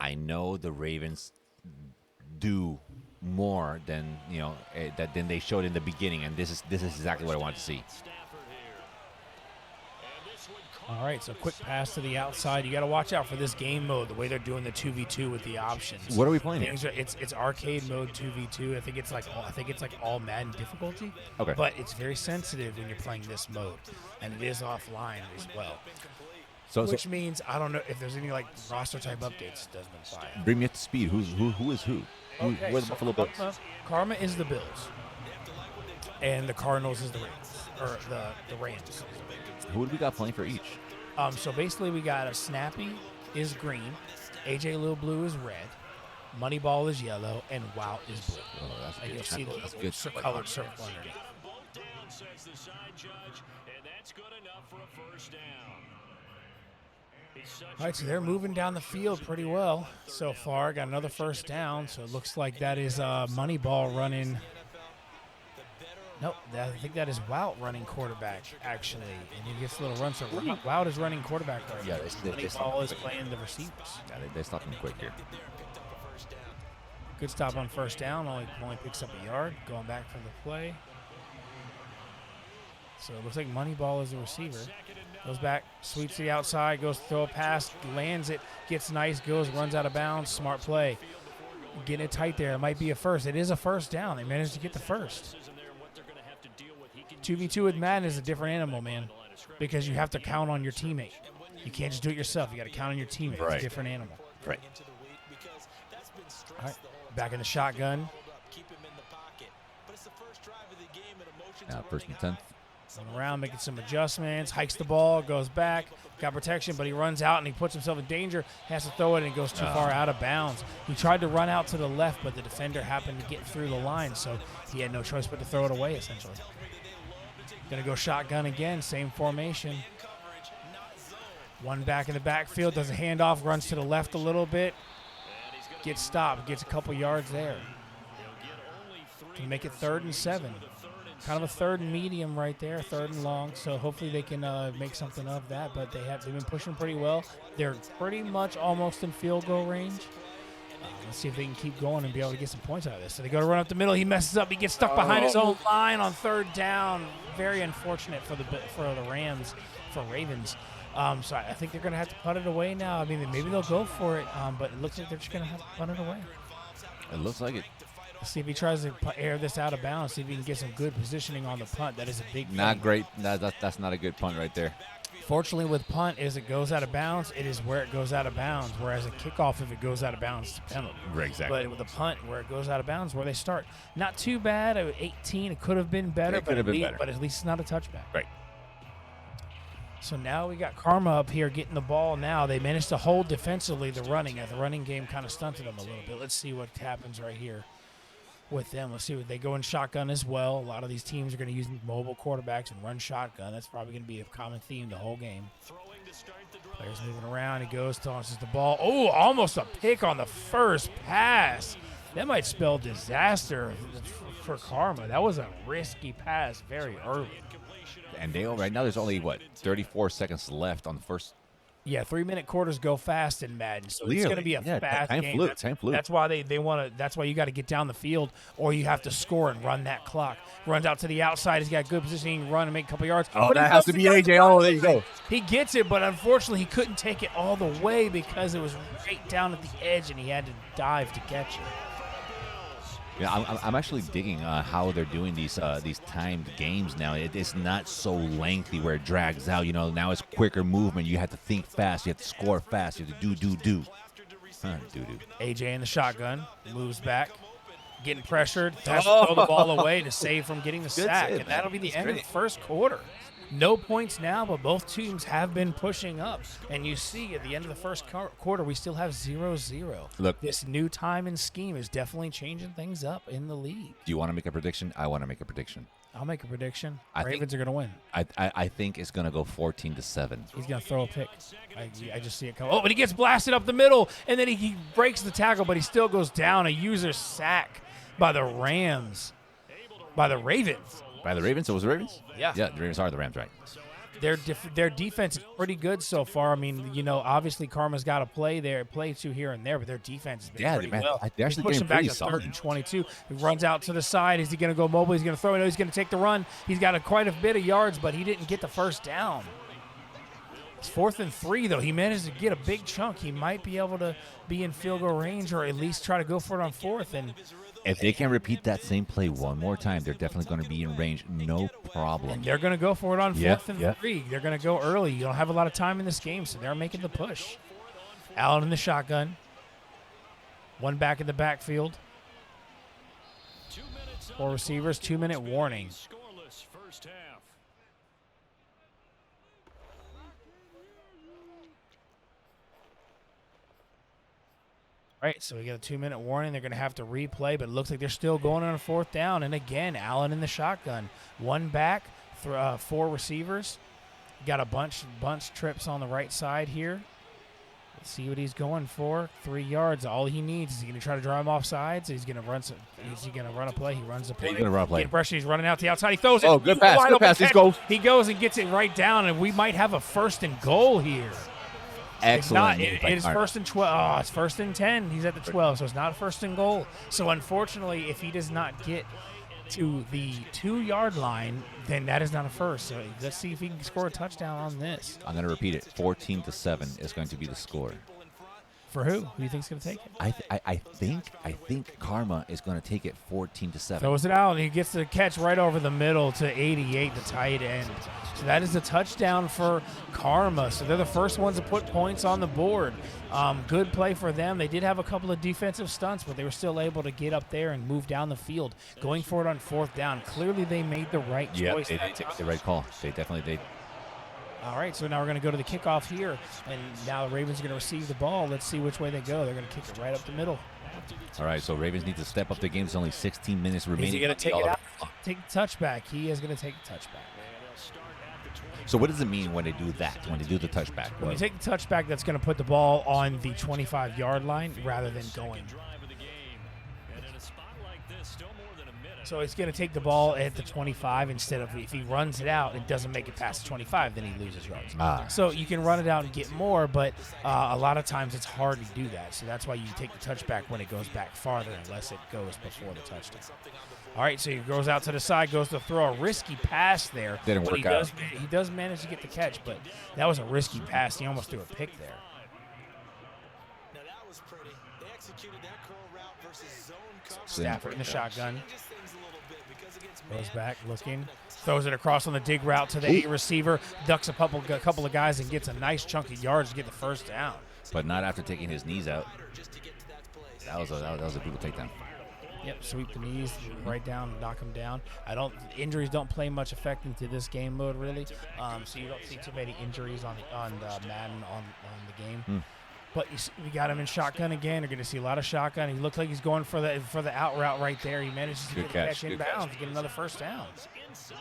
I know the Ravens do more than than they showed in the beginning, and this is exactly what I want to see. All right, so quick pass to the outside. You got to watch out for this game mode, the way they're doing the 2v2 with the options. What are we playing here? It's arcade mode 2v2. I think it's like all Madden difficulty. Okay. But it's very sensitive when you're playing this mode, and it is offline as well. Which means I don't know if there's any like roster type updates. It doesn't apply. Bring me up to speed. Who is who? Okay, Where's the Buffalo Bills? Karma is the Bills, and the Cardinals is the Rams, or the Rams. Who do we got playing for each? So basically, we got a Snappy is green, AJ Lil Blue is red, Moneyball is yellow, and Wout is blue. Oh, that's and you'll see the colored circle underneath. All right, so they're moving down the field pretty well so far. Got another first down, so it looks like that is Moneyball running. Nope, I think that is Wout running quarterback, actually. And he gets a little run. So Wout is running quarterback right now. Moneyball is playing the receivers. Yeah, they stopped him quick here. Good stop on first down. Only picks up a yard. Going back for the play. So it looks like Moneyball is the receiver. Goes back, sweeps to the outside, goes to throw a pass, lands it, gets nice, runs out of bounds. Smart play. Getting it tight there. It might be a first. It is a first down. They managed to get the first. 2v2 with Madden is a different animal, man, because you have to count on your teammate. You can't just do it yourself. You got to count on your teammate. Right. It's a different animal. Right. All right. Back in the shotgun. Now, first and 10th. Around, making some adjustments, hikes the ball, goes back, got protection, but he runs out and he puts himself in danger, has to throw it, and it goes too far out of bounds. He tried to run out to the left, but the defender happened to get through the line, so he had no choice but to throw it away, essentially. Going to go shotgun again, same formation. One back in the backfield, does a handoff, runs to the left a little bit, gets stopped, gets a couple yards there. To make it 3rd and 7. Kind of a 3rd and medium right there, 3rd and long. So hopefully they can make something of that. But they've been pushing pretty well. They're pretty much almost in field goal range. Let's see if they can keep going and be able to get some points out of this. So they go to run up the middle. He messes up. He gets stuck behind his own line on 3rd down. Very unfortunate for the Rams, for Ravens. So I think they're going to have to punt it away now. I mean, maybe they'll go for it, but it looks like they're just going to have to punt it away. It looks like it. Let's see if he tries to air this out of bounds, see if he can get some good positioning on the punt. That is a big Not thing. great. That's not a good punt right there. Fortunately, with punt, as it goes out of bounds, it is where it goes out of bounds, whereas a kickoff, if it goes out of bounds, it's a penalty. Right, exactly. But with a punt, where it goes out of bounds, where they start. Not too bad. 18, it could have been better, but at least it's not a touchback. Right. So now we got Karma up here getting the ball now. They managed to hold defensively the running. The running game kind of stunted them a little bit. Let's see what happens right here with them. Let's see what they go in shotgun as well. A lot of these teams are going to use mobile quarterbacks and run shotgun. That's probably going to be a common theme the whole game. Players moving around. He goes, tosses the ball. Oh, almost a pick on the first pass. That might spell disaster for Karma. That was a risky pass very early. And right now there's only, 34 seconds left on the first. Yeah, 3-minute quarters go fast in Madden, so it's going to be a fast game. Time flew. That's why they want to. That's why you got to get down the field, or you have to score and run that clock. Runs out to the outside. He's got good positioning, run and make a couple yards. Oh, that has to be AJ. Oh, there you go. He gets it, but unfortunately, he couldn't take it all the way because it was right down at the edge, and he had to dive to catch it. Yeah, I'm actually digging how they're doing these timed games now. It's not so lengthy where it drags out. Now it's quicker movement. You have to think fast. You have to score fast. You have to do. Do. AJ in the shotgun moves back, getting pressured. Has to throw the ball away to save from getting the sack, and that'll be the end of the first quarter. No points now, but both teams have been pushing up. And you see at the end of the first quarter, we still have 0-0. Look, this new time and scheme is definitely changing things up in the league. Do you want to make a prediction? I want to make a prediction. I'll make a prediction. Ravens are going to win. I think it's going to go 14-7. He's going to throw a pick. I just see it come. Oh, but he gets blasted up the middle, and then he breaks the tackle, but he still goes down. A user sack by the Ravens. By the Ravens? It was the Ravens? Yeah. Yeah, the Ravens are the Rams, right. their defense is pretty good so far. I mean, you know, obviously Karma's got to play two here and there, but their defense has been pretty well. They're actually pushing getting back pretty to solid. 3rd and 22. He runs out to the side. Is he going to go mobile? He's going to throw it. No, he's going to take the run. He's got quite a bit of yards, but he didn't get the first down. It's 4th and 3, though. He managed to get a big chunk. He might be able to be in field goal range or at least try to go for it on 4th. And if they can repeat that same play one more time, they're definitely going to be in range, no problem. And they're going to go for it on 4th and yeah. 3. They're going to go early. You don't have a lot of time in this game, so they're making the push. Allen in the shotgun. One back in the backfield. 4 receivers, 2-minute warning. All right, so we get a 2-minute warning. They're going to have to replay, but it looks like they're still going on a 4th down. And again, Allen in the shotgun. One back, 4 receivers. Got a bunch trips on the right side here. Let's see what he's going for. 3 yards. All he needs. Is he going to try to draw him off sides? Is he going to run a play? He runs a play. He's going to run a play. Get pressure. He's running out to the outside. He throws it. Oh, good pass. Good pass. He goes. He goes and gets it right down, and we might have a 1st and goal here. Excellent. It is 1st and 12. Oh, it's 1st and 10. He's at the 12, so it's not 1st and goal. So unfortunately, if he does not get to the 2-yard line, then that is not a first. So let's see if he can score a touchdown on this. I'm going to repeat it. 14-7 is going to be the score. For who? Who do you think is going to take it? I think Karma is going to take it 14-7. Throws it out, and he gets the catch right over the middle to 88, the tight end. So that is a touchdown for Karma. So they're the first ones to put points on the board. Good play for them. They did have a couple of defensive stunts, but they were still able to get up there and move down the field. Going for it on 4th down. Clearly they made the right choice. Yeah, they took the right call. They definitely did. All right, so now we're going to go to the kickoff here, and now the Ravens are going to receive the ball. Let's see which way they go. They're going to kick it right up the middle. All right, so Ravens need to step up their game. There's only 16 minutes remaining. Is he going to take it out? Take the touchback. He is going to take the touchback. So what does it mean when they do that, when they do the touchback? When you take the touchback, that's going to put the ball on the 25-yard line rather than going. So it's going to take the ball at the 25 instead of, if he runs it out, it doesn't make it past the 25, then he loses yards. So you can run it out and get more, but a lot of times it's hard to do that. So that's why you take the touchback when it goes back farther unless it goes before the touchdown. All right, so he goes out to the side, goes to throw a risky pass there. Didn't work out. He does manage to get the catch, but that was a risky pass. He almost threw a pick there. Now that was pretty. They executed that curl route versus zone coverage. Stafford in the shotgun. Goes back, looking, throws it across on the dig route to the 8 receiver, ducks a couple of guys and gets a nice chunk of yards to get the first down. But not after taking his knees out. That was a brutal takedown. Yep, sweep the knees right down, knock him down. Injuries don't play much effect into this game mode really, so you don't see too many injuries on Madden on the game. But we got him in shotgun again. You're going to see a lot of shotgun. He looks like he's going for the out route right there. He manages to get the catch inbounds, get another first down. So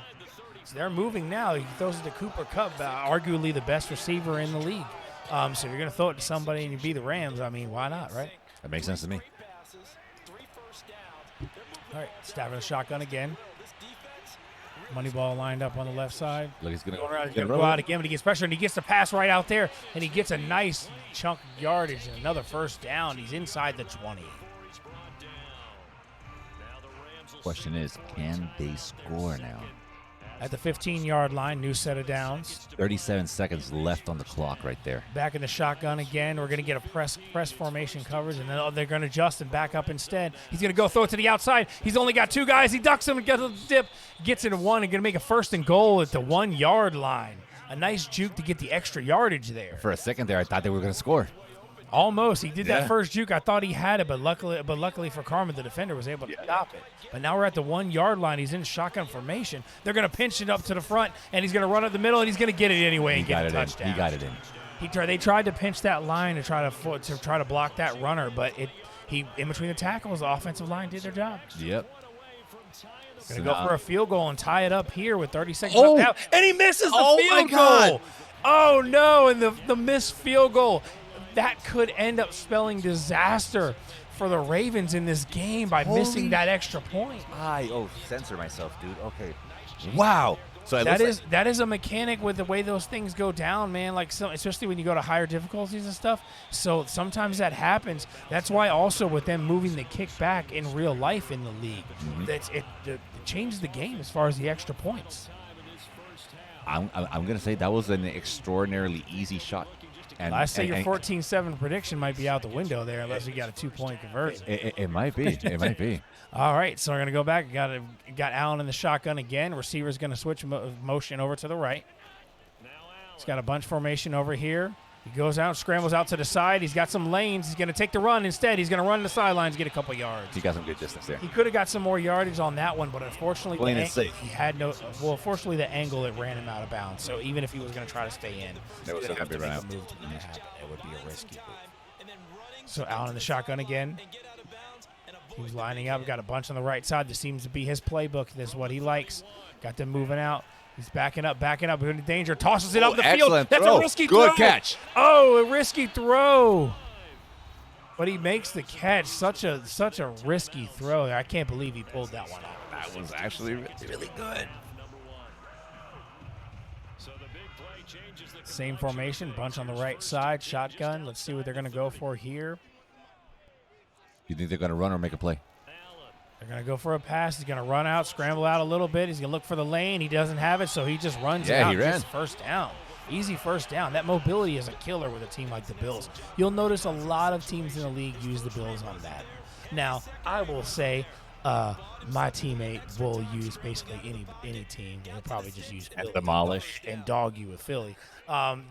they're moving now. He throws it to Cooper Kupp, arguably the best receiver in the league. So you're going to throw it to somebody and you be the Rams. I mean, why not, right? That makes sense to me. All right, Stafford in the shotgun again. Moneyball lined up on the left side. Look, he's going to go out again, but he gets pressure, and he gets the pass right out there, and he gets a nice chunk of yardage and another first down. He's inside the 20. Question is, can they score now? At the 15-yard line, new set of downs. 37 seconds left on the clock right there. Back in the shotgun again. We're going to get a press formation coverage, and then they're going to adjust and back up instead. He's going to go throw it to the outside. He's only got 2 guys. He ducks him and gets a dip. Gets into 1 and going to make a 1st and goal at the 1-yard line. A nice juke to get the extra yardage there. For a second there, I thought they were going to score. Almost. He did that first juke. I thought he had it, but luckily for Karma, the defender was able to stop it. But now we're at the 1-yard line. He's in shotgun formation. They're going to pinch it up to the front, and he's going to run up the middle, and he's going to get it anyway and get a touchdown. He got it in. They tried to pinch that line to try to block that runner, but in between the tackles, the offensive line did their job. Yep. Going to go for a field goal and tie it up here with 30 seconds left now, and he misses the field goal. Oh no! And the missed field goal. That could end up spelling disaster for the Ravens in this game by missing that extra point. Censor myself, dude. Okay. Wow. So that is a mechanic with the way those things go down, man. Like especially when you go to higher difficulties and stuff. So sometimes that happens. That's why also with them moving the kick back in real life in the league, it changes the game as far as the extra points. I'm gonna say that was an extraordinarily easy shot. And I say your 14-7 prediction might be out the window there unless you got a 2-point conversion. It might be. It might be. All right, so we're gonna go back. Got Allen in the shotgun again. Receiver's gonna switch motion over to the right. He's got a bunch formation over here. He goes out, scrambles out to the side. He's got some lanes. He's going to take the run instead. He's going to run the sidelines, get a couple yards. He got some good distance there. He could have got some more yardage on that one, but unfortunately, he had no. Well, fortunately, the angle it ran him out of bounds. So even if he was going to try to stay in, there was a move to run out. It would be a risky move. So Allen in the shotgun again. He's lining up. Got a bunch on the right side. This seems to be his playbook. This is what he likes. Got them moving out. He's backing up, we're in danger. Tosses it up the field. That's a risky throw. Good catch. Oh, a risky throw. But he makes the catch. Such a risky throw. I can't believe he pulled that one off. That was actually really good. Same formation, bunch on the right side, shotgun. Let's see what they're going to go for here. You think they're going to run or make a play? They're going to go for a pass. He's going to run out, scramble out a little bit. He's going to look for the lane. He doesn't have it, so he just runs out. He ran. Just first down. Easy first down. That mobility is a killer with a team like the Bills. You'll notice a lot of teams in the league use the Bills on that. Now, I will say my teammate will use basically any team. He'll probably just use Philly demolish and dog you with Philly.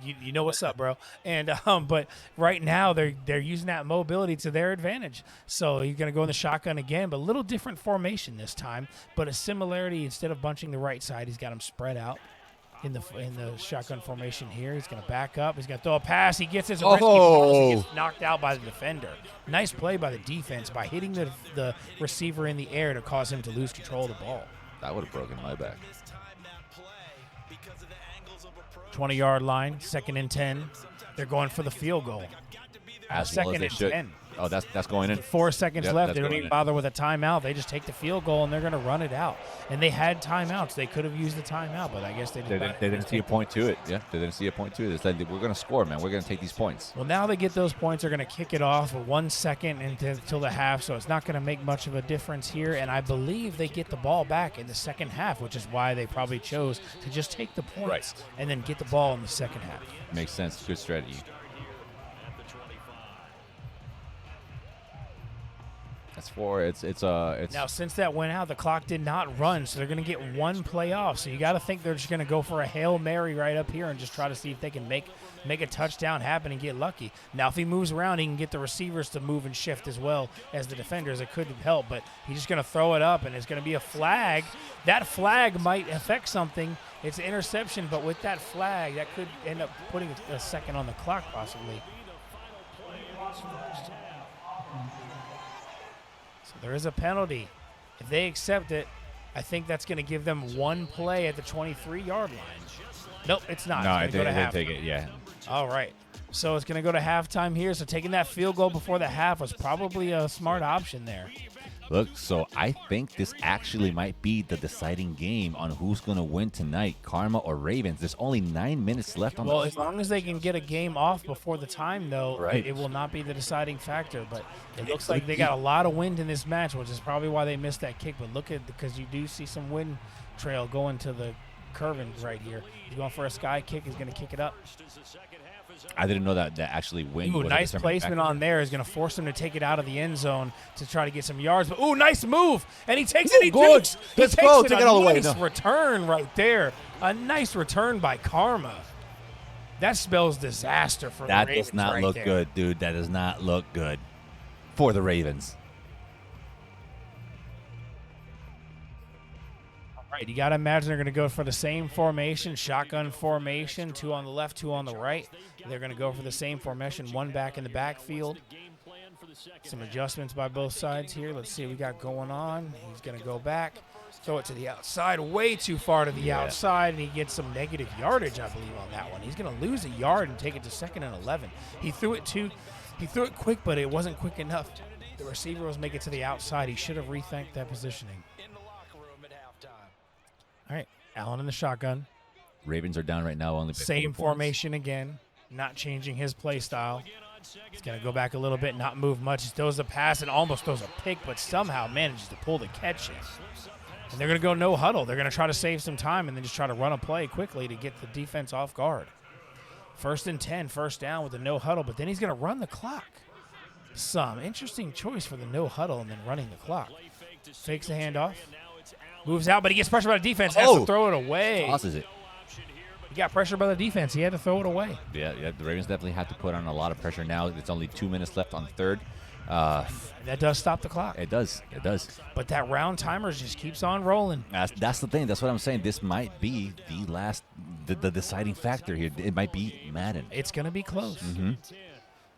You know what's up, bro. And but right now they're using that mobility to their advantage. So he's going to go in the shotgun again, but a little different formation this time. But a similarity, instead of bunching the right side, he's got them spread out in the shotgun formation here. He's going to back up. He's going to throw a pass. He gets his risky pass. He gets knocked out by the defender. Nice play by the defense by hitting the receiver in the air to cause him to lose control of the ball. That would have broken my back. 20-yard line, 2nd and 10. They're going for the field goal. Second and 10. Oh, that's going in. 4 seconds left. They don't even in. bother with a timeout. They just take the field goal, and they're going to run it out. And they had timeouts. They could have used the timeout, but I guess they didn't see a point to it. Yeah, they didn't see a point to it. They said, we're going to score, man. We're going to take these points. Well, now they get those points. They're going to kick it off with 1 second until the half, so it's not going to make much of a difference here. And I believe they get the ball back in the second half, which is why they probably chose to just take the points and then get the ball in the second half. Makes sense. Good strategy. That's 4. It's now, since that went out, the clock did not run, so they're going to get 1 play off. So you got to think they're just going to go for a Hail Mary right up here and just try to see if they can make a touchdown happen and get lucky. Now, if he moves around, he can get the receivers to move and shift as well as the defenders. It could help, but he's just going to throw it up, and it's going to be a flag. That flag might affect something. It's an interception, but with that flag, that could end up putting a second on the clock possibly. There is a penalty. If they accept it, I think that's going to give them 1 play at the 23-yard line. Nope, it's not. No, it's they didn't take it, yeah. All right. So it's going to go to halftime here. So taking that field goal before the half was probably a smart option there. Look, so I think this actually might be the deciding game on who's going to win tonight, Karma or Ravens. There's only 9 minutes left on Well, as long as they can get a game off before the time, though, right, it will not be the deciding factor. But it looks like they got a lot of wind in this match, which is probably why they missed that kick. But look at, because you do see some wind trail going to the curving right here. He's going for a sky kick. He's going to kick it up. I didn't know that actually wind. Ooh, nice placement on there is going to force him to take it out of the end zone to try to get some yards. But, ooh, nice move. And he takes it. He takes it. Let's go. Take it all the way. Nice return right there. A nice return by Karma. That spells disaster for the Ravens. That does not look good, dude. That does not look good for the Ravens. Right, you got to imagine they're going to go for the same formation, shotgun formation, 2 on the left, 2 on the right. They're going to go for the same formation, 1 back in the backfield. Some adjustments by both sides here. Let's see what we got going on. He's going to go back, throw it to the outside, way too far to the outside, and he gets some negative yardage, I believe, on that one. He's going to lose a yard and take it to 2nd and 11. He threw it quick, but it wasn't quick enough. The receiver was making it to the outside. He should have rethinked that positioning. All right, Allen in the shotgun. Ravens are down right now only by 4 Same points. formation again. Not changing his play style. He's going to go back a little bit, not move much. He throws a pass and almost throws a pick, but somehow manages to pull the catch in. And they're going to go no huddle. They're going to try to save some time and then just try to run a play quickly to get the defense off guard. 1st and 10, first down with the no huddle, but then he's going to run the clock. Some interesting choice for the no huddle and then running the clock. Fakes the handoff. Moves out, but he gets pressured by the defense. Has to throw it away. Tosses it. He got pressured by the defense. He had to throw it away. Yeah, the Ravens definitely have to put on a lot of pressure now. It's only 2 minutes left on the third. That does stop the clock. It does. But that round timer just keeps on rolling. That's the thing. That's what I'm saying. This might be the deciding factor here. It might be Madden. It's going to be close.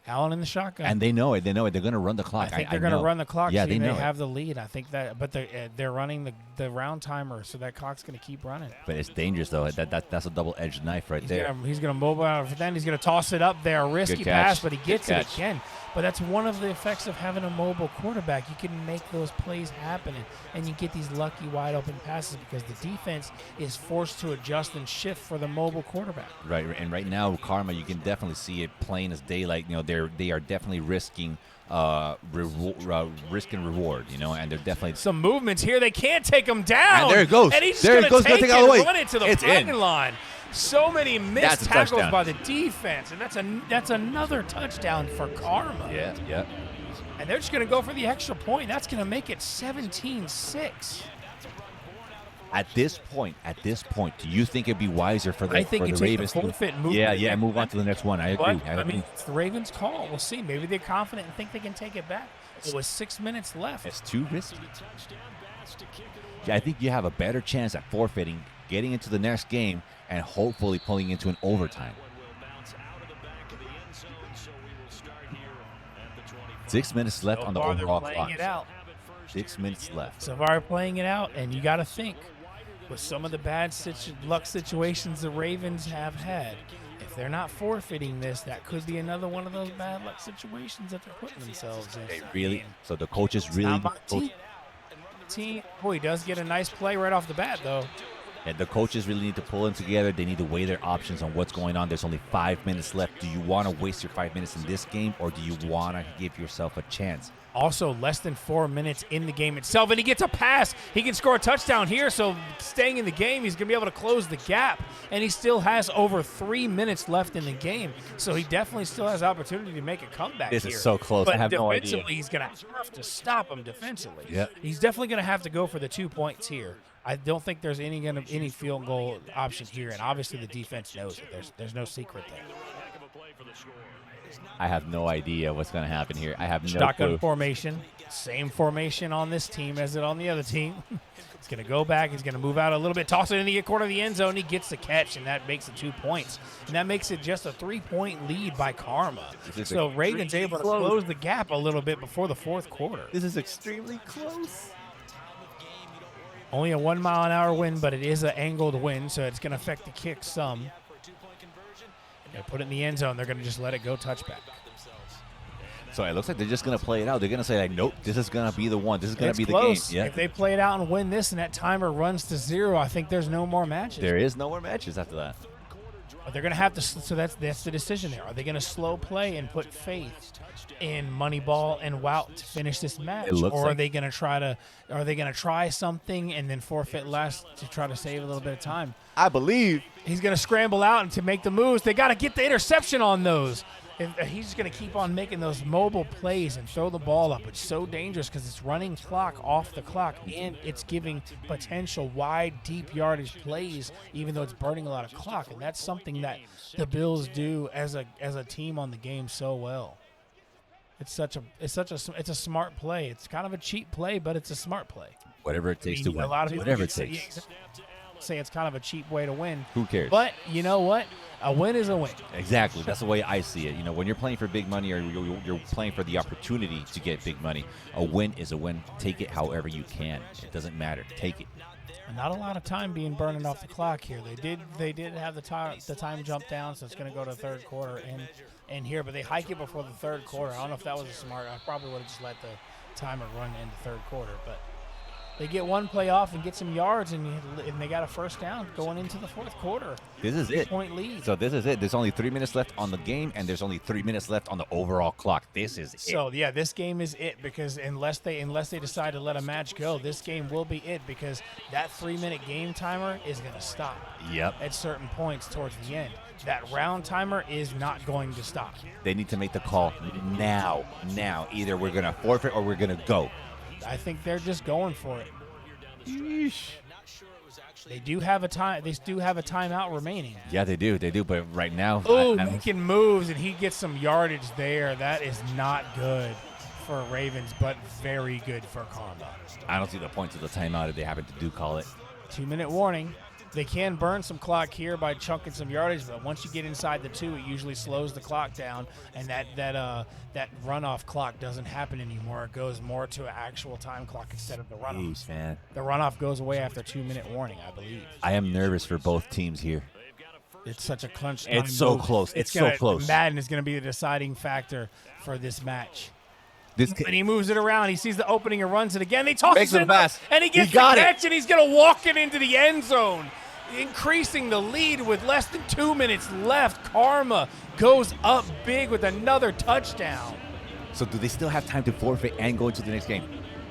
Allen in the shotgun. And they know it. They're going to run the clock. I think they're going to run the clock. Yeah, so they know have the lead. I think that, but they're running the round timer, so that clock's going to keep running. But it's dangerous though. That's a double-edged knife right there. He's going to mobile out. Then he's going to toss it up there, risky pass, but he gets it again. But that's one of the effects of having a mobile quarterback. You can make those plays happen, and you get these lucky wide open passes because the defense is forced to adjust and shift for the mobile quarterback. Right, and right now, Karma, you can definitely see it plain as daylight. They are definitely risking risk and reward. And they're definitely some movements here. They can't take him down. And there it goes. And he's going to take it all the way. Run it to the front line. So many missed tackles by the defense, and that's another touchdown for Karma. Yeah. And they're just going to go for the extra point. That's going to make it 17-6. At this point, do you think it'd be wiser for the Ravens? I think you take the forfeit and move. Yeah, move on to the next one. I agree. I mean, it's the Ravens' call. We'll see. Maybe they're confident and think they can take it back. It was 6 minutes left. It's too risky. Yeah, I think you have a better chance at forfeiting, getting into the next game, and hopefully pulling into an overtime. 6 minutes left on the overall clock. 6 minutes left. So far playing it out, and you got to think, with some of the bad luck situations the Ravens have had, if they're not forfeiting this, that could be another one of those bad luck situations that they're putting themselves in. They really. So the coaches really. Boy, he does get a nice play right off the bat, though. Yeah, the coaches really need to pull them together. They need to weigh their options on what's going on. There's only 5 minutes left. Do you want to waste your 5 minutes in this game, or do you want to give yourself a chance? Also, less than 4 minutes in the game itself, and he gets a pass. He can score a touchdown here, so staying in the game, he's going to be able to close the gap, and he still has over 3 minutes left in the game, so he definitely still has opportunity to make a comeback here. This is so close. But I have no idea. defensively, he's going to have to stop him defensively. Yep. He's definitely going to have to go for the 2 points here. I don't think there's any field goal option here, and obviously the defense knows it. There's no secret there. I have no idea what's going to happen here. I have no Shotgun clue. formation. Same formation on this team as it on the other team. He's going to go back. He's going to move out a little bit, toss it in the corner of the end zone. He gets the catch, and that makes it 2 points. And that makes it just a 3-point lead by Karma. So Ravens able to close the gap a little bit before the fourth quarter. This is extremely close. Only a 1 mile an hour wind, but it is an angled wind, so it's going to affect the kick some. They put it in the end zone. They're going to just let it go touchback. So it looks like they're just going to play it out. They're going to say, like, nope, this is going to be the one. This is going to be close. the game. Yeah. If they play it out and win this and that timer runs to 0, I think there's no more matches. There is no more matches after that. But they're going to have to. So that's the decision there. Are they going to slow play and put faith in Moneyball and Wout to finish this match, or are they going to try something and then forfeit last to try to save a little bit of time? I believe he's going to scramble out and to make the moves. They got to get the interception on those. He's just going to keep on making those mobile plays and throw the ball up. It's so dangerous because it's running clock off the clock, and it's giving potential wide, deep yardage plays, even though it's burning a lot of clock. And that's something that the Bills do as a team on the game so well. It's a smart play. It's kind of a cheap play, but it's a smart play. Whatever it takes to win. Whatever it takes. Say it's kind of a cheap way to win. Who cares? But you know what? A win is a win. Exactly. That's the way I see it. When you're playing for big money or you're playing for the opportunity to get big money, a win is a win. Take it however you can. It doesn't matter. Take it. Not a lot of time being burning off the clock here. They did have the time jump down, so it's going to go to third quarter and here, but they hike it before the third quarter. I don't know if that was a smart. I probably would have just let the timer run into third quarter, but They get one play off and get some yards, and they got a first down going into the fourth quarter. This is it. 3-point lead. So this is it. There's only 3 minutes left on the game, and there's only 3 minutes left on the overall clock. This is it. So yeah, this game is it, because unless they decide to let a match go, this game will be it, because that 3-minute game timer is going to stop. Yep. At certain points towards the end. That round timer is not going to stop. They need to make the call now. Now, either we're going to forfeit or we're going to go. I think they're just going for it. Yeesh. They do have a time. They do have a timeout remaining. Yeah, they do. They do. But right now, Oh, making moves, and he gets some yardage there. That is not good for Ravens, but very good for Karma. I don't see the point of the timeout if they happen to call it. 2-minute warning. They can burn some clock here by chunking some yardage, but once you get inside the 2, it usually slows the clock down, and that runoff clock doesn't happen anymore. It goes more to an actual time clock instead of the runoff. Jeez, man. The runoff goes away after 2-minute warning, I believe. I am nervous for both teams here. It's such a clutch time It's so move. close. It's so close. Madden is going to be the deciding factor for this match. This And he moves it around. He sees the opening and runs it again. He tosses Makes it it fast. and he gets He got the it. catch, and he's going to walk it into the end zone, increasing the lead with less than 2 minutes left. Karma goes up big with another touchdown. So do they still have time to forfeit and go into the next game?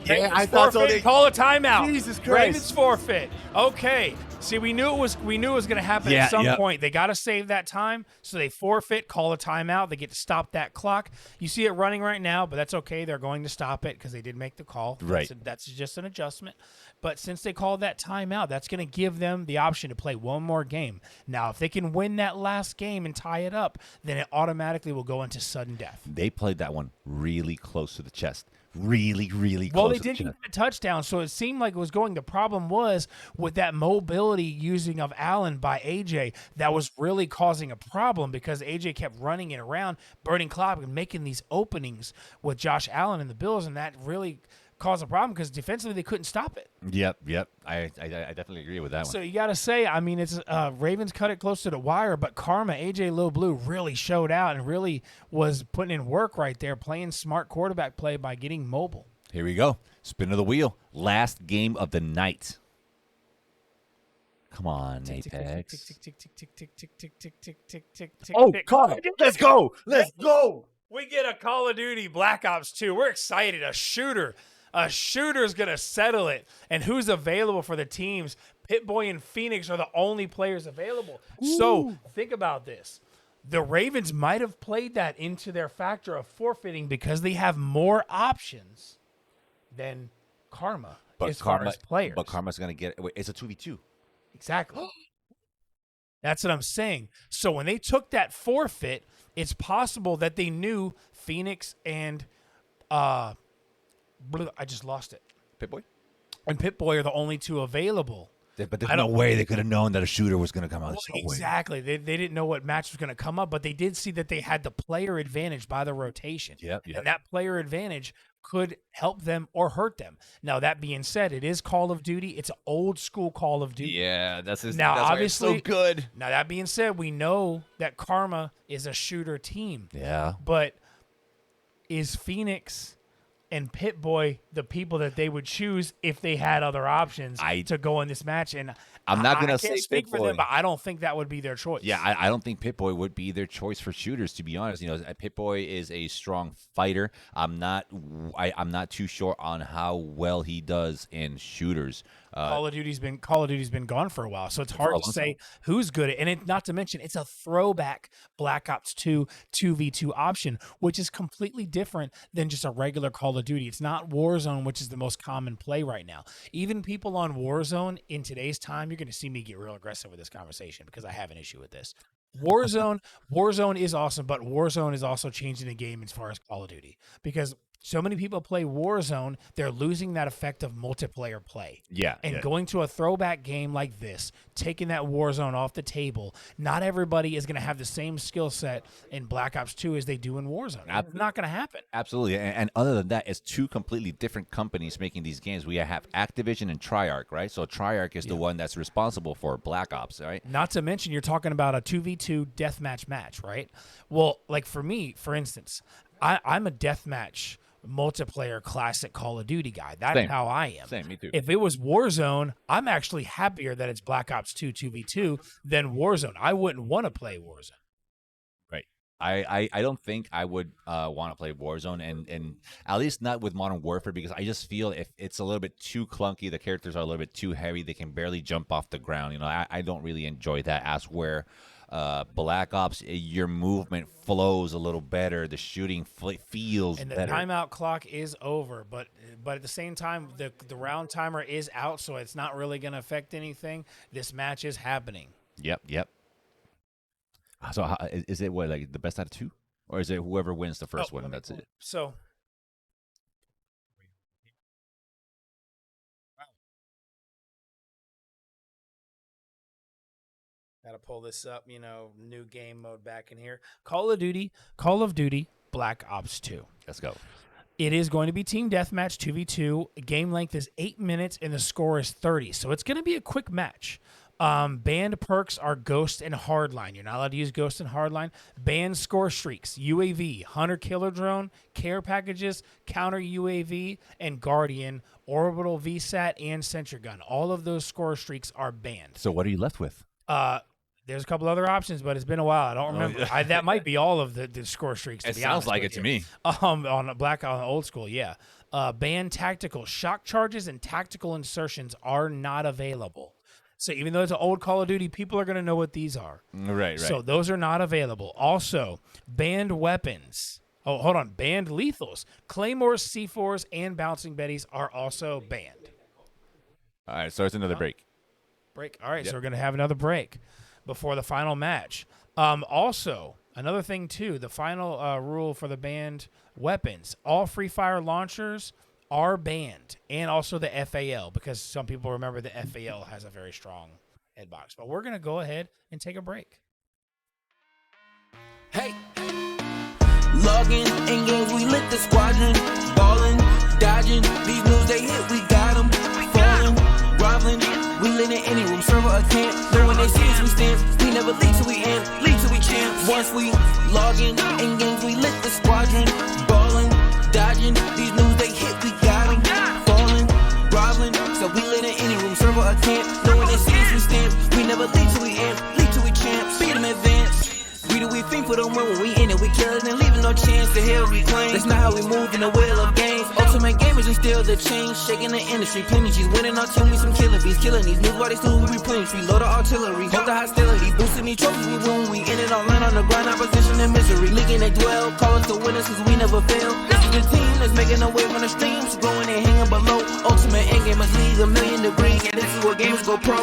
Ravens forfeit. Call a timeout. Jesus Christ. Ravens forfeit. Okay. See, we knew it was going to happen at some point. They got to save that time, so they forfeit, call a timeout. They get to stop that clock. You see it running right now, but that's okay. They're going to stop it because they did make the call. Right. That's just an adjustment. But since they called that timeout, that's going to give them the option to play one more game. Now, if they can win that last game and tie it up, then it automatically will go into sudden death. They played that one really close to the chest. Really, really close. Well, they to the did get chest. a touchdown, so it seemed like it was going. The problem was with that mobility using of Allen by AJ, that was really causing a problem because AJ kept running it around, burning clock, and making these openings with Josh Allen and the Bills, and that really caused a problem because defensively they couldn't stop it. Yep. I definitely agree with that one. So you got to say, I mean, it's Ravens cut it close to the wire, but Karma, AJ Lil Blue, really showed out and really was putting in work right there, playing smart quarterback play by getting mobile. Here we go. Spin of the wheel. Last game of the night. Come on, Apex. Oh, God. Let's go. Let's go. We get a Call of Duty Black Ops 2. We're excited. A shooter's going to settle it. And who's available for the teams? Pit-Boy and Phoenix are the only players available. Ooh. So think about this. The Ravens might have played that into their factor of forfeiting because they have more options than Karma as far as players. But Karma's going to get – it's a 2v2. Exactly. That's what I'm saying. So when they took that forfeit, it's possible that they knew Phoenix and I just lost it. Pit-Boy? And Pit-Boy are the only two available. But there's no way they could have known that a shooter was going to come out. Well, exactly. They didn't know what match was going to come up, but they did see that they had the player advantage by the rotation. Yep. And that player advantage could help them or hurt them. Now, that being said, it is Call of Duty. It's an old school Call of Duty. Yeah, that's obviously so good. Now, that being said, we know that Karma is a shooter team. Yeah. But is Phoenix and Pit-Boy the people that they would choose if they had other options to go in this match? And I'm not going to say I can't speak for Pit-Boy. them, but I don't think that would be their choice. Yeah, I don't think Pit-Boy would be their choice for shooters, to be honest. You know, Pit-Boy is a strong fighter. I'm not too sure on how well he does in shooters. Call of Duty's been gone for a while, so it's hard to say who's good. And not to mention, it's a throwback Black Ops 2 2v2 option, which is completely different than just a regular Call of Duty. It's not Warzone, which is the most common play right now. Even people on Warzone in today's time, you're going to see me get real aggressive with this conversation because I have an issue with this. Warzone is awesome, but Warzone is also changing the game as far as Call of Duty because so many people play Warzone, they're losing that effect of multiplayer play. Yeah. And going to a throwback game like this, taking that Warzone off the table, not everybody is going to have the same skill set in Black Ops 2 as they do in Warzone. It's not going to happen. Absolutely. And other than that, it's two completely different companies making these games. We have Activision and Treyarch, right? So Treyarch is the one that's responsible for Black Ops, right? Not to mention, you're talking about a 2v2 deathmatch match, right? Well, like for me, for instance, I'm a deathmatch multiplayer classic Call of Duty guy. That's Same. how I am. Same, me too. If it was Warzone, I'm actually happier that it's Black Ops 2 2v2 than Warzone. I wouldn't want to play Warzone. Right. I don't think I would want to play Warzone, and at least not with Modern Warfare, because I just feel if it's a little bit too clunky, the characters are a little bit too heavy, they can barely jump off the ground. You know, I don't really enjoy that. As where Black Ops, your movement flows a little better, the shooting feels And the better. timeout clock is over, but at the same time, the round timer is out, so it's not really going to affect anything. This match is happening. Yep. So is it what, like the best out of two, or is it whoever wins the first one? That's it. So got to pull this up, new game mode back in here. Call of Duty, Black Ops 2. Let's go. It is going to be team deathmatch 2v2. Game length is 8 minutes and the score is 30. So it's going to be a quick match. Banned perks are Ghost and Hardline. You're not allowed to use Ghost and Hardline. Banned score streaks, UAV, Hunter Killer Drone, care packages, counter UAV, and Guardian, orbital VSAT, and sentry gun. All of those score streaks are banned. So what are you left with? There's a couple other options, but it's been a while. I don't remember. That might be all of the score streaks. To It be sounds honest like with it to you. me. On old school, yeah. Banned tactical shock charges and tactical insertions are not available. So even though it's an old Call of Duty, people are going to know what these are. Right. So those are not available. Also, banned weapons. Oh, hold on. Banned lethals. Claymores, C4s, and bouncing betties are also banned. All right, so it's another break. Break. All right, Yep. so we're going to have another break before the final match. Also, another thing, too, the final rule for the banned weapons. All Free Fire launchers are banned, and also the FAL, because some people remember the FAL has a very strong hitbox. But we're going to go ahead and take a break. Hey, logging in games, we lit the squadron, ballin', dodging, these moves they hit, we got 'em, falling, groveling, we lit in any room, server or camp, know when they see us, we stand, we never lead till we end, lead till we champs, once we logging in games, we lit the squadron, ballin', dodging, these moves they hit, we got 'em, falling, groveling, so we lit in any room, server or camp, know when they see us, we stand, we never lead till we end, lead till we champs, beat 'em advance. We think for them when we in it, we kill it and leaving no chance to hell we claim. That's not how we move in the wheel of games. Ultimate gamers and still the change, shaking the industry. Plenty G's winning our team, we some killing bees, killing these news while they still we replenish. We load the artillery, hold the hostility, boosting these trophies. We win, we in it all land on the grind, opposition and misery. Leaking they dwell, call us the winners cause we never fail. This is the team that's making a wave on the streams, growing and hanging below. Ultimate end gamers league 1,000,000 degrees, and this is where gamers go pro.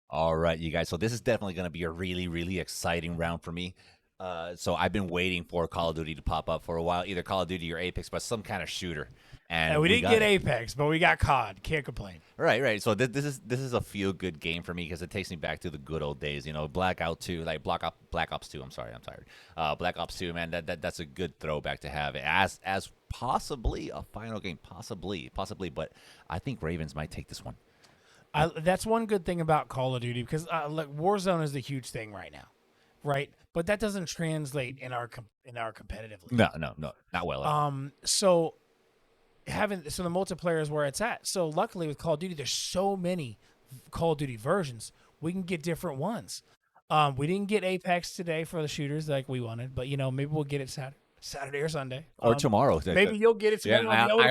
All right, you guys. So this is definitely going to be a really, really exciting round for me. So I've been waiting for Call of Duty to pop up for a while, either Call of Duty or Apex, but some kind of shooter. And And we we didn't got get it. Apex, but we got COD. Can't complain. Right, right. So this is a feel good game for me because it takes me back to the good old days. Blackout 2, like Black Ops 2. I'm sorry, I'm tired. Black Ops 2, man. That's a good throwback to have as possibly a final game, possibly. But I think Ravens might take this one. That's one good thing about Call of Duty because look, Warzone is the huge thing right now, right? But that doesn't translate in our competitive league. No, not well. At all. So the multiplayer is where it's at. So luckily with Call of Duty, there's so many Call of Duty versions. We can get different ones. We didn't get Apex today for the shooters like we wanted, but maybe we'll get it Saturday or Sunday Or tomorrow. Maybe you'll get it Yeah, tomorrow. I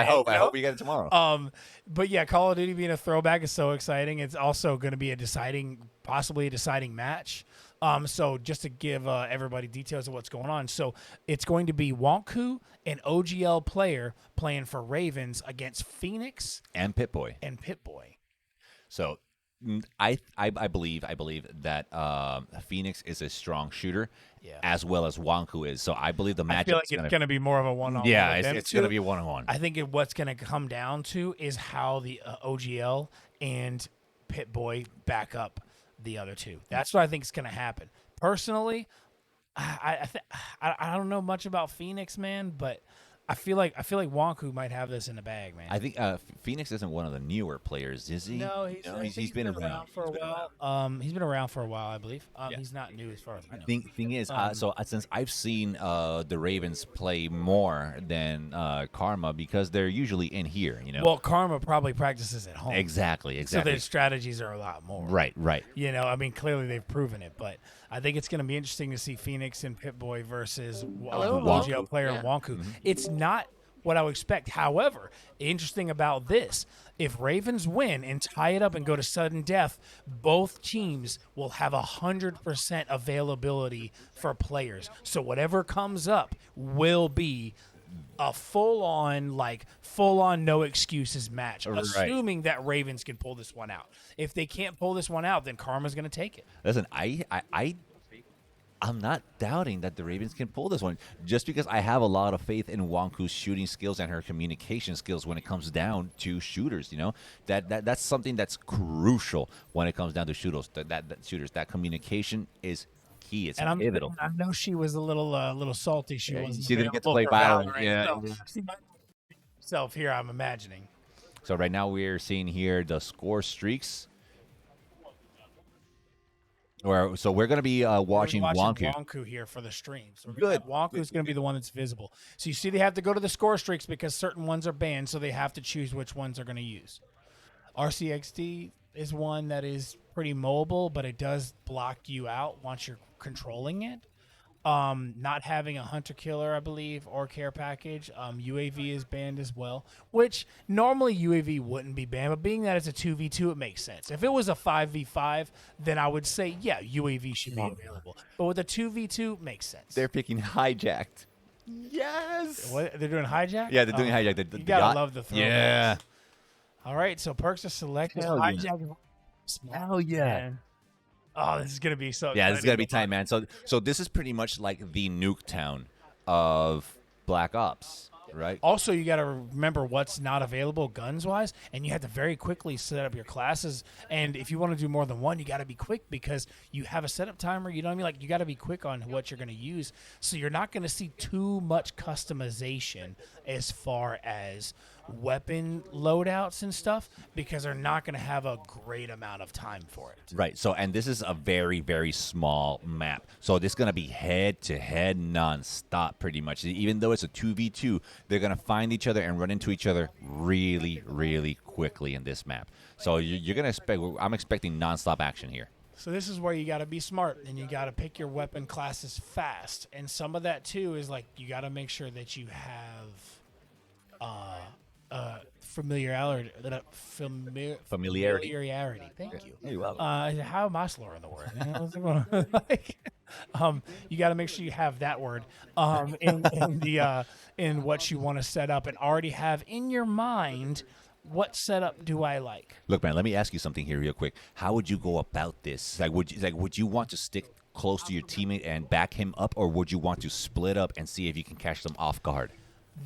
hope you get it tomorrow. But yeah, Call of Duty being a throwback is so exciting. It's also going to be possibly a deciding match. So just to give everybody details of what's going on. So it's going to be Wonku, an OGL player, playing for Ravens against Phoenix and Pip-Boy. So I believe that Phoenix is a strong shooter, as well as Wonku is. So I believe the matchup. I feel like it's going to be more of a one-on-one. Yeah, it's going to be a one-on-one. I think what's going to come down to is how the OGL and Pip-Boy back up the other two. That's what I think is going to happen. Personally, I don't know much about Phoenix, man, but I feel like Wonku might have this in the bag, man. I think Phoenix isn't one of the newer players, is he? No, he's been around for a while. He's been around for a while, I believe. He's not new as far as I know. Thing is, since I've seen the Ravens play more than Karma because they're usually in here, Well, Karma probably practices at home. Exactly. So their strategies are a lot more. Right. Clearly they've proven it, but I think it's going to be interesting to see Phoenix and Pip-Boy versus Wonku. OGL player and Wonku. It's not what I would expect. However, interesting about this, if Ravens win and tie it up and go to sudden death, both teams will have 100% availability for players. So whatever comes up will be a full-on no excuses match, assuming that Ravens can pull this one out. If they can't pull this one out, then Karma's going to take it. Listen, I'm not doubting that the Ravens can pull this one, just because I have a lot of faith in Wonku's shooting skills and her communication skills when it comes down to shooters. That's something that's crucial when it comes down to shooters. That communication is key. It's pivotal. I know she was a little salty. She didn't get to play Valorant. Yeah. Self here, I'm imagining. So right now we're seeing here the score streaks. So we're going to be watching Wonku here for the stream. So good. Wonku's going to be the one that's visible. So you see they have to go to the score streaks because certain ones are banned, so they have to choose which ones they're going to use. RCXD is one that is pretty mobile, but it does block you out once you're controlling it. Not having a hunter killer, I believe, or care package. UAV is banned as well, which normally UAV wouldn't be banned, but being that it's a 2v2, it makes sense. If it was a 5v5, then I would say, yeah, UAV should be available. But with a 2v2, makes sense. They're picking hijacked. Yes. What, they're doing hijack? Yeah, they're doing hijack. You gotta love the throwbacks. Yeah. All right, so perks are selected. Hell Hijack. Hell yeah. Man. Oh, this is gonna be so. Yeah, this is gonna be tight, man. So this is pretty much like the nuke town of Black Ops, right? Also, you got to remember what's not available guns-wise, and you have to very quickly set up your classes. And if you want to do more than one, you got to be quick because you have a setup timer. You know what I mean? Like, you got to be quick on what you're going to use. So you're not going to see too much customization as far as weapon loadouts and stuff because they're not going to have a great amount of time for it. Right. So, and this is a very, very small map. So this is going to be head-to-head nonstop pretty much. Even though it's a 2v2, they're going to find each other and run into each other really, really quickly in this map. So you're going to expect, I'm expecting nonstop action here. So this is where you got to be smart and you got to pick your weapon classes fast. And some of that too is like you got to make sure that you have familiarity. Familiarity. Thank you. You're welcome. How am I slurring the word? You got to make sure you have that word in what you want to set up and already have in your mind what setup do I like? Look, man, let me ask you something here real quick. How would you go about this? Would you want to stick close to your teammate and back him up, or would you want to split up and see if you can catch them off guard?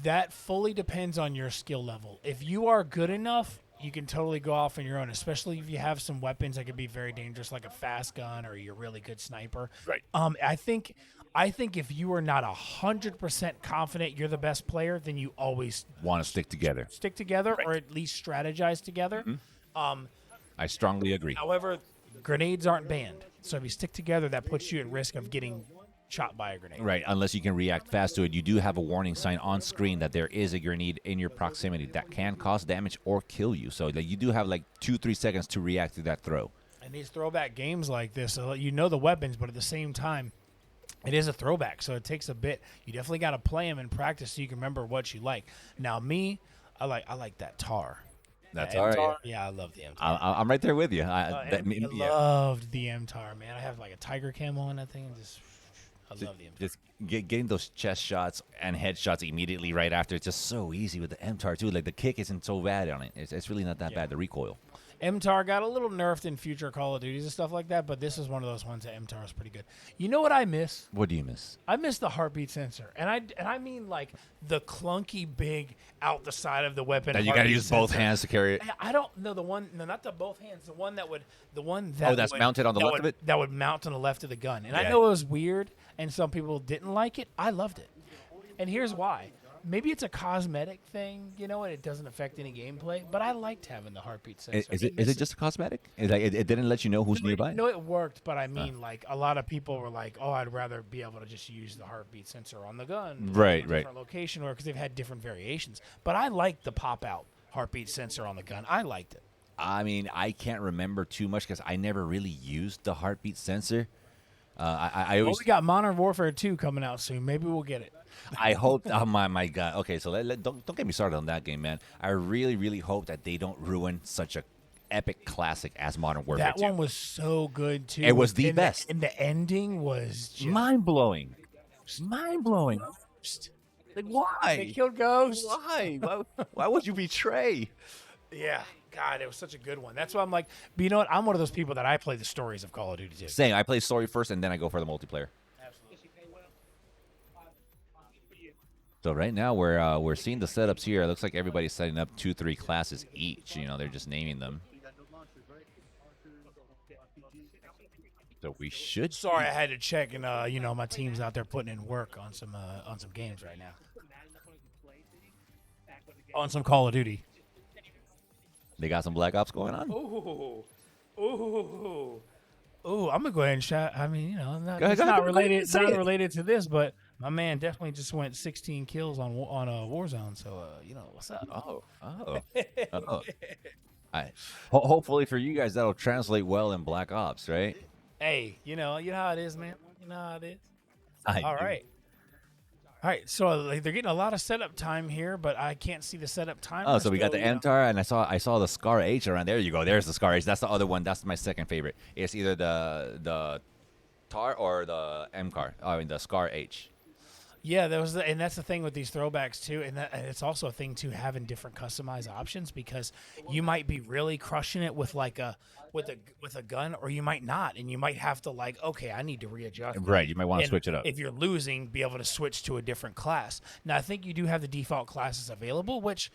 That fully depends on your skill level. If you are good enough, you can totally go off on your own, especially if you have some weapons that could be very dangerous, like a fast gun or you're a really good sniper. Right. I think if you are not 100% confident you're the best player, then you always Want to stick together. stick together or at least strategize together. I strongly agree. However, grenades aren't banned. So if you stick together, that puts you at risk of getting shot by a grenade. Right, unless you can react fast to it. You do have a warning sign on screen that there is a grenade in your proximity that can cause damage or kill you. So you do have like 2-3 seconds to react to that throw. And these throwback games like this, you know the weapons, but at the same time, it is a throwback, so it takes a bit. You definitely got to play them in practice so you can remember what you like. Now, me, I like that tar. That's That all right. MTAR, yeah, I love the MTAR. I'm right there with you. I loved the MTAR, man. I have like a tiger camo on that thing. And I love the MTAR. Just getting those chest shots and headshots immediately right after. It's just so easy with the MTAR too. Like the kick isn't so bad on it. It's really not that bad. The recoil. MTAR got a little nerfed in future Call of Duties and stuff like that, but this is one of those ones that MTAR is pretty good. You know what I miss? What do you miss? I miss the heartbeat sensor, and I mean like the clunky big out the side of the weapon. That you got to use both hands to carry it. I don't know the one. No, not the both hands. The one that that's would- mounted on the that left would- of it? That would mount on the left of the gun. And I Yeah. know it was weird, and some people didn't like it. I loved it, and here's why. Maybe it's a cosmetic thing, and it doesn't affect any gameplay. But I liked having the heartbeat sensor. Is it just a cosmetic? It didn't let you know who's nearby? No, it worked, but I mean, like a lot of people were like, "Oh, I'd rather be able to just use the heartbeat sensor on the gun, Right, in a right. different location, or because they've had different variations." But I liked the pop out heartbeat sensor on the gun. I liked it. I mean, I can't remember too much because I never really used the heartbeat sensor. I Well, always we got Modern Warfare 2 coming out soon. Maybe we'll get it. I hope. Oh my God. Okay, so don't get me started on that game, man. I really hope that they don't ruin such a epic classic as Modern Warfare That 2. one was so good too. It was the And best. and the ending was just Mind blowing. Like They why? killed Ghost. Why would you betray? Yeah, God, it was such a good one. That's why I'm like, but you know what? I'm one of those people that I play the stories of Call of Duty too. Saying I play story first and then I go for the multiplayer. So right now we're seeing the setups here. It looks like everybody's setting up 2-3 classes each. They're just naming them. So we should. Sorry, I had to check, and my team's out there putting in work on some games right now. On some Call of Duty. They got some Black Ops going on. Ooh, I'm gonna go ahead and shout. I mean, not, Go ahead, it's go not ahead, related. It's say not it. related to this, but my man definitely just went 16 kills on Warzone. So what's up? Oh. Hopefully for you guys that'll translate well in Black Ops, right? Hey, you know how it is, man. You know how it is. I All do. right. So they're getting a lot of setup time here, but I can't see the setup time. Oh, so we got the MTAR, and I saw the Scar H around. There you go. There's the Scar H. That's the other one. That's my second favorite. It's either the TAR or the MCAR. I mean the Scar H. Yeah, and that's the thing with these throwbacks too, and it's also a thing too having different customized options because you might be really crushing it with like with a gun, or you might not, and you might have to okay, I need to readjust. Right, you might want to And switch it up. If you're losing, be able to switch to a different class. Now, I think you do have the default classes available, which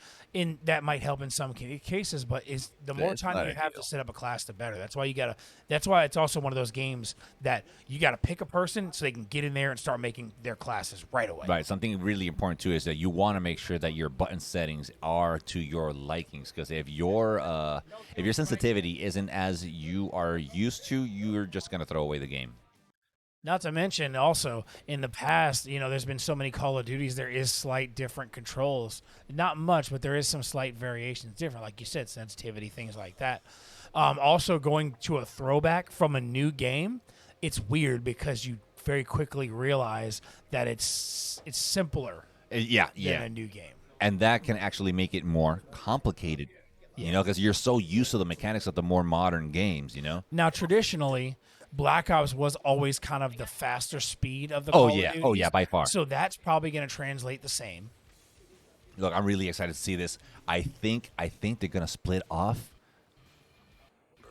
that might help in some cases. But the more It's time not you have ideal. to set up a class, the better. That's why it's also one of those games that you got to pick a person so they can get in there and start making their classes right away. Right. Something really important too is that you want to make sure that your button settings are to your likings. Because if your sensitivity isn't as you are used to, you're just gonna throw away the game. Not to mention, also in the past, there's been so many Call of Duties. There is slight different controls, not much, but there is some slight variations different, like you said, sensitivity, things like that. Also, going to a throwback from a new game, it's weird because you very quickly realize that it's simpler Yeah. than a new game. And that can actually make it more complicated. Because you're so used to the mechanics of the more modern games. Now, traditionally, Black Ops was always kind of the faster speed of the Oh Call yeah. of Oh Duties. yeah. By far. So that's probably going to translate the same. Look, I'm really excited to see this. I think they're gonna split off.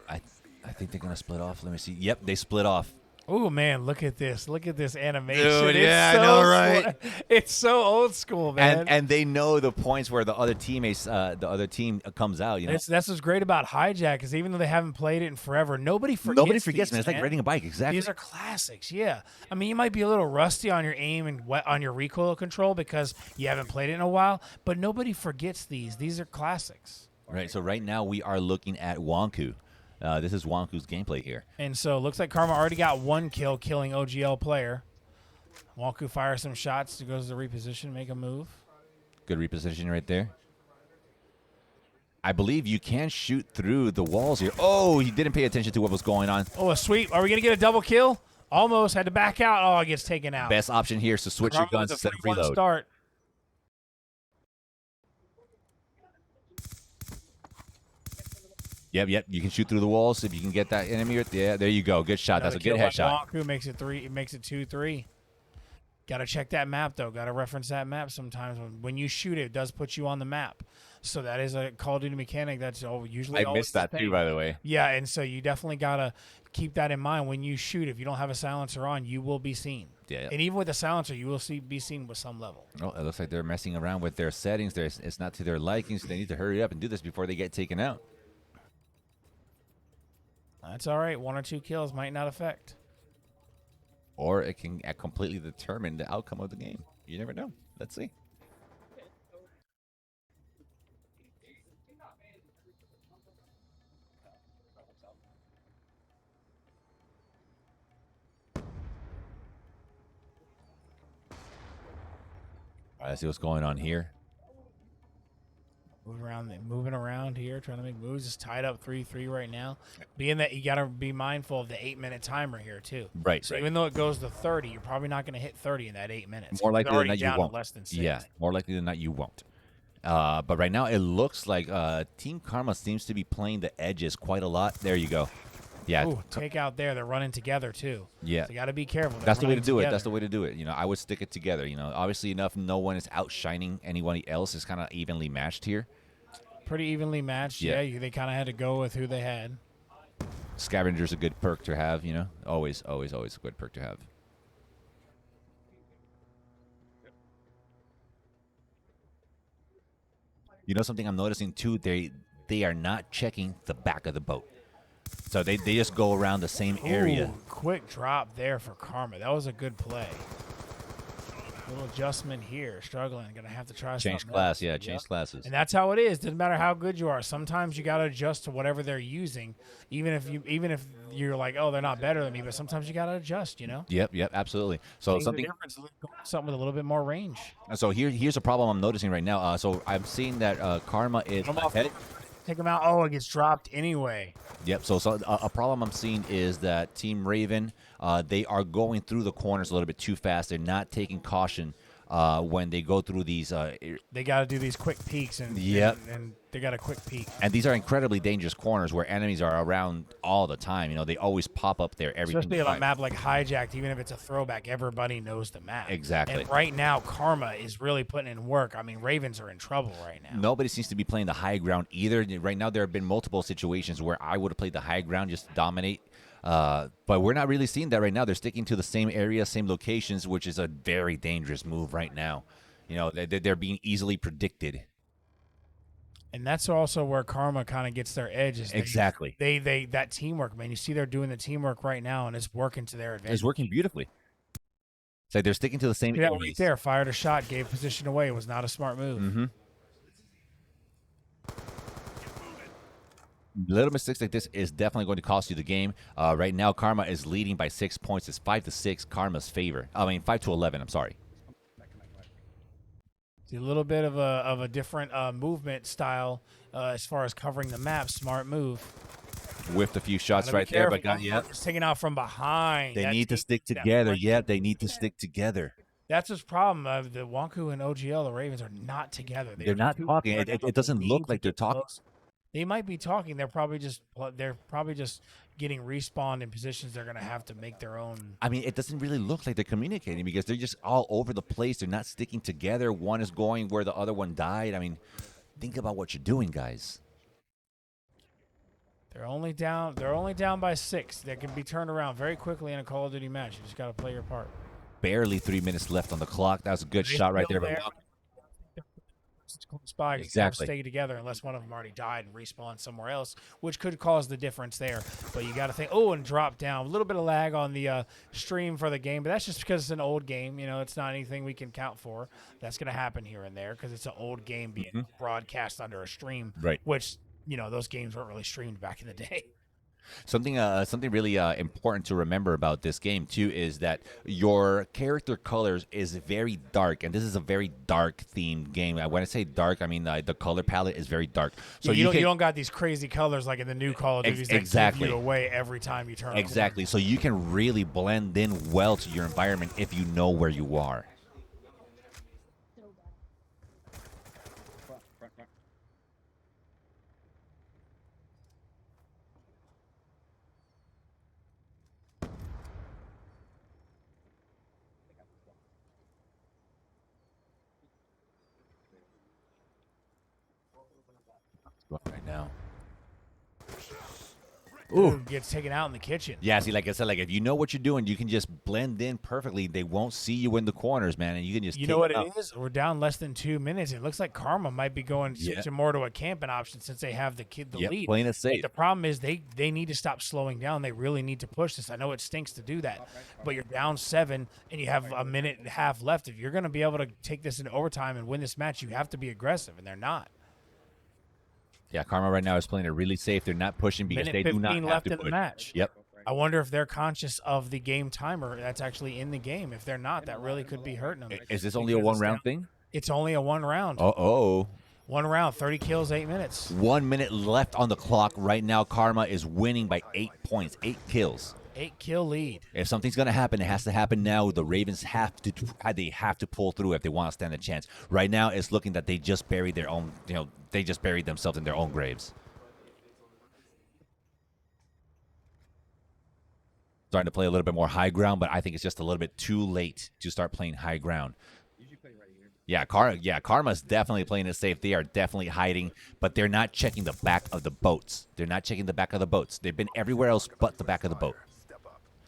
I think they're gonna split off. Let me see. Yep, they split off. Oh man, look at this! Look at this animation. Dude, It's yeah, I so know, right? It's so old school, man. And they know the points where the other teammates, the other team comes out. You know, That's what's great about Hijack is even though they haven't played it in forever, nobody forgets. nobody forgets, these, man. It's like riding a bike. Exactly. These are classics, yeah. I mean, you might be a little rusty on your aim and on your recoil control because you haven't played it in a while, but nobody forgets these. These are classics. Right. So right now we are looking at Wonku. This is Wonku's gameplay here. And so it looks like Karma already got one kill killing OGL player. Wonku fires some shots to go to the reposition, make a move. Good reposition right there. I believe you can shoot through the walls here. Oh, he didn't pay attention to what was going on. Oh, a sweep. Are we going to get a double kill? Almost. Had to back out. Oh, it gets taken out. Best option here is to switch your Karma guns with a instead of 3-1 reload. start. Yep. You can shoot through the walls if you can get that enemy. Yeah, there you go. Good shot. That's a good headshot. Wonku makes it 3. It makes it 2-3. Got to check that map though. Got to reference that map sometimes. When you shoot it does put you on the map. So that is a Call of Duty mechanic that's usually. I missed that too, by the way. Yeah, and so you definitely got to keep that in mind when you shoot. If you don't have a silencer on, you will be seen. Yeah. And even with a silencer, you will be seen with some level. Oh, it looks like they're messing around with their settings. It's not to their likings. They need to hurry up and do this before they get taken out. That's all right. 1 or 2 kills might not affect. Or it can completely determine the outcome of the game. You never know. Let's see. All right, let's see what's going on here. Moving around here, trying to make moves. It's tied up 3-3 right now. Being that you got to be mindful of the 8-minute timer here too. Right. So even though it goes to 30, you're probably not going to hit 30 in that 8 minutes. More likely They're than already not, you down to won't. less than 6. Yeah, more likely than not, you won't. But right now, it looks like Team Karma seems to be playing the edges quite a lot. There you go. Yeah. Ooh, take out there. They're running together too. Yeah. So you got to be careful. That's the way to do it. That's the way to do it. You know, I would stick it together. You know, obviously enough, no one is outshining anybody else. It's kind of evenly matched here. Pretty evenly matched. Yeah. They kind of had to go with who they had. Scavenger's a good perk to have. You know, always a good perk to have. You know something I'm noticing too? They are not checking the back of the boat. So they just go around the same area. Ooh, quick drop there for Karma. That was a good play. Little adjustment here. Struggling. Going to have to try Change something class, else. yeah, change classes. And that's how it is. Doesn't matter how good you are. Sometimes you got to adjust to whatever they're using, even if you're like, oh, they're not better than me. But sometimes you got to adjust. You know. Yep, absolutely. So Things are something different. Something with a little bit more range. So here's a problem I'm noticing right now. So I'm seeing that Karma is ahead. Take him out. Oh, it gets dropped anyway. Yep. So a problem I'm seeing is that Team Raven, they are going through the corners a little bit too fast. They're not taking caution when they go through these. They got to do these quick peeks, and they got a quick peek. And these are incredibly dangerous corners where enemies are around all the time. You know, they always pop up there every. Especially on a map like Hijacked, even if it's a throwback, everybody knows the map. Exactly. And right now, Karma is really putting in work. I mean, Ravens are in trouble right now. Nobody seems to be playing the high ground either. Right now, there have been multiple situations where I would have played the high ground just to dominate. But we're not really seeing that right now. They're sticking to the same area, same locations, which is a very dangerous move right now. You know, they're being easily predicted. And that's also where Karma kind of gets their edge. Exactly. They that teamwork, man. You see they're doing the teamwork right now, and it's working to their advantage. It's working beautifully. It's like they're sticking to the same Yeah, areas. right there. Fired a shot, gave position away. It was not a smart move. Mm-hmm. Little mistakes like this is definitely going to cost you the game. Right now, Karma is leading by 6 points. It's 5-6, Karma's favor. 5-11. I'm sorry. It's a little bit of a different movement style as far as covering the map. Smart move. Whiffed a few shots right there, but It's taken out from behind. They need to stick together. Yeah, they need to stick together. That's his problem. The Wonku and OGL, the Ravens, are not together. They're not talking. It doesn't look like they're talking. They might be talking. They're probably just getting respawned in positions they're going to have to make their own. I mean, it doesn't really look like they're communicating because they're just all over the place. They're not sticking together. One is going where the other one died. I mean, think about what you're doing, guys. They're only down by 6. They can be turned around very quickly in a Call of Duty match. You just got to play your part. Barely 3 minutes left on the clock. That was a good shot right there. Spy Exactly. Stay together unless one of them already died and respawned somewhere else, which could cause the difference there. But you got to think, and drop down. A little bit of lag on the stream for the game, but that's just because it's an old game. You know, it's not anything we can count for. That's going to happen here and there because it's an old game being broadcast under a stream, right? Which, you know, those games weren't really streamed back in the day. Something really important to remember about this game too is that your character colors is very dark, and this is a very dark themed game. When I say dark, I mean the color palette is very dark. So you don't got these crazy colors like in the new Call of Duty that give you away every time you turn. Exactly. So you can really blend in well to your environment if you know where you are. Right now. Ooh, gets taken out in the kitchen. Yeah, see, like I said, like if you know what you're doing, you can just blend in perfectly. They won't see you in the corners, man, and you can just. You know what it is? We're down less than 2 minutes. It looks like Karma might be going switching more to a camping option since they have the lead. Playing it safe. But the problem is they need to stop slowing down. They really need to push this. I know it stinks to do that, but you're down 7 and you have a minute and a half left. If you're going to be able to take this into overtime and win this match, you have to be aggressive, and they're not. Yeah, Karma right now is playing it really safe. They're not pushing because they do not have left to in push. the match. Yep. I wonder if they're conscious of the game timer that's actually in the game. If they're not, that really could be hurting them. Is this only a one-round thing? It's only a 1 round. Uh-oh. 1 round, 30 kills, 8 minutes. 1 minute left on the clock. Right now, Karma is winning by 8 points, 8 kills. 8-kill lead. If something's going to happen, it has to happen now. The Ravens have to pull through if they want to stand a chance. Right now, it's looking that they just buried their own, they just buried themselves in their own graves. Starting to play a little bit more high ground, but I think it's just a little bit too late to start playing high ground. Yeah, Karma's definitely playing it safe. They are definitely hiding, but they're not checking the back of the boats. They're not checking the back of the boats. They've been everywhere else but the back of the boat.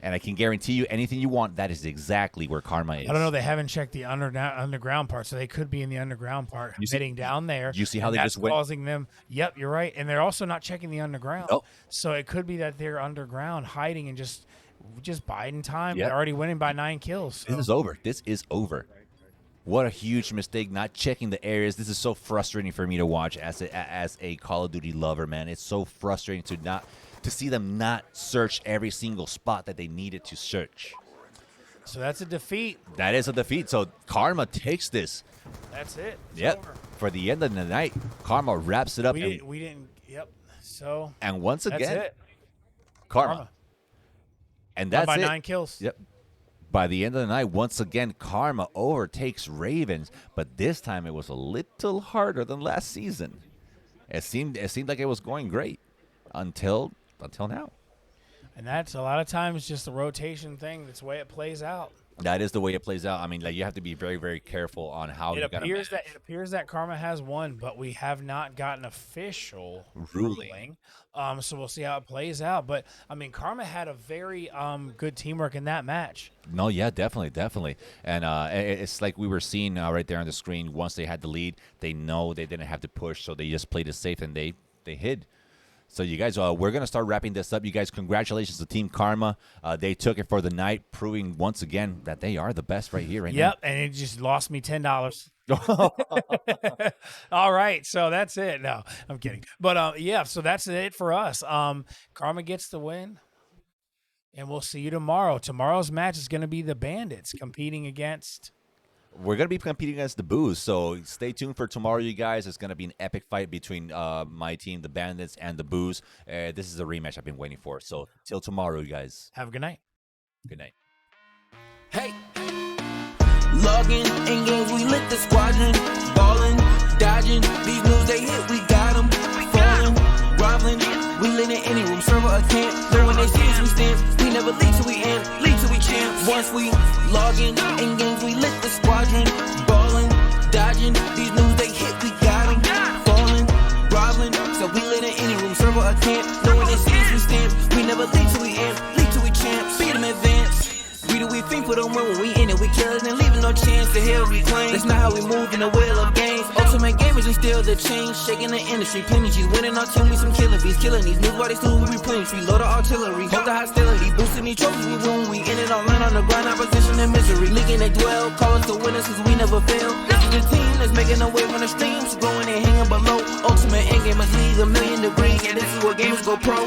And I can guarantee you anything you want, that is exactly where Karma is. I don't know. They haven't checked the underground part, so they could be in the underground part, heading down there. You see how they just went? Causing them. Yep, you're right. And they're also not checking the underground. Nope. So it could be that they're underground, hiding and just biding time. Yep. They're already winning by 9 kills. So. This is over. This is over. What a huge mistake, not checking the areas. This is so frustrating for me to watch as a Call of Duty lover, man. It's so frustrating to see them not search every single spot that they needed to search. So that's a defeat. That is a defeat. So Karma takes this. That's it. Yep. For the end of the night, Karma wraps it up. We didn't. Yep. So. And once again, that's it. Karma. And that's by it. 9 kills. Yep. By the end of the night, once again, Karma overtakes Ravens, but this time it was a little harder than last season. It seemed like it was going great until now. And that's a lot of times just the rotation thing. That's the way it plays out. That is the way it plays out. I mean, like you have to be very, very careful on how it appears that Karma has won, but we have not gotten official ruling. So we'll see how it plays out. But I mean, Karma had a very good teamwork in that match. No, yeah, definitely. And it's like we were seeing right there on the screen. Once they had the lead, they know they didn't have to push, so they just played it safe and they hid. So you guys, we're going to start wrapping this up. You guys, congratulations to Team Karma. They took it for the night, proving once again that they are the best right here, now. Yep, and it just lost me $10. All right, so that's it. No, I'm kidding. But, yeah, so that's it for us. Karma gets the win, and we'll see you tomorrow. Tomorrow's match is going to be the Bandits competing against... We're going to be competing against the Boos, so stay tuned for tomorrow, you guys. It's going to be an epic fight between my team, the Bandits, and the Boos. This is a rematch I've been waiting for. So, till tomorrow, you guys. Have a good night. Good night. Hey, logging in games, we lit the squadron, ballin', dodging, these moves they hit, we got 'em, falling. a camp. Know when they see us, we stand. We never lead till we end, lead till we champs. Once we log in games, we lit the squadron. Ballin', dodging, these moves they hit, we got them. Fallin', robbin', so we lit in any room, server a camp. Know when they see us, we stand. We never lead till we end, lead till we champs. Beat them advance. We do we think for them when we in it, we kill it and leaving no chance to hell reclaim. That's not how we move in the wheel of games. Ultimate gamers and still the change, shaking the industry. Plenty G's winning our team, we some killing bees, killing these moves while they still we replenish. We load the artillery, hold the hostility, boosting these trophies we win. We in it all in on the grind, opposition and misery. Leaking they dwell, call us the winners cause we never fail. This is the team that's making a wave on the streams, growing and hanging below. Ultimate end gamers league, 1,000,000 degrees, and this is where gamers go pro.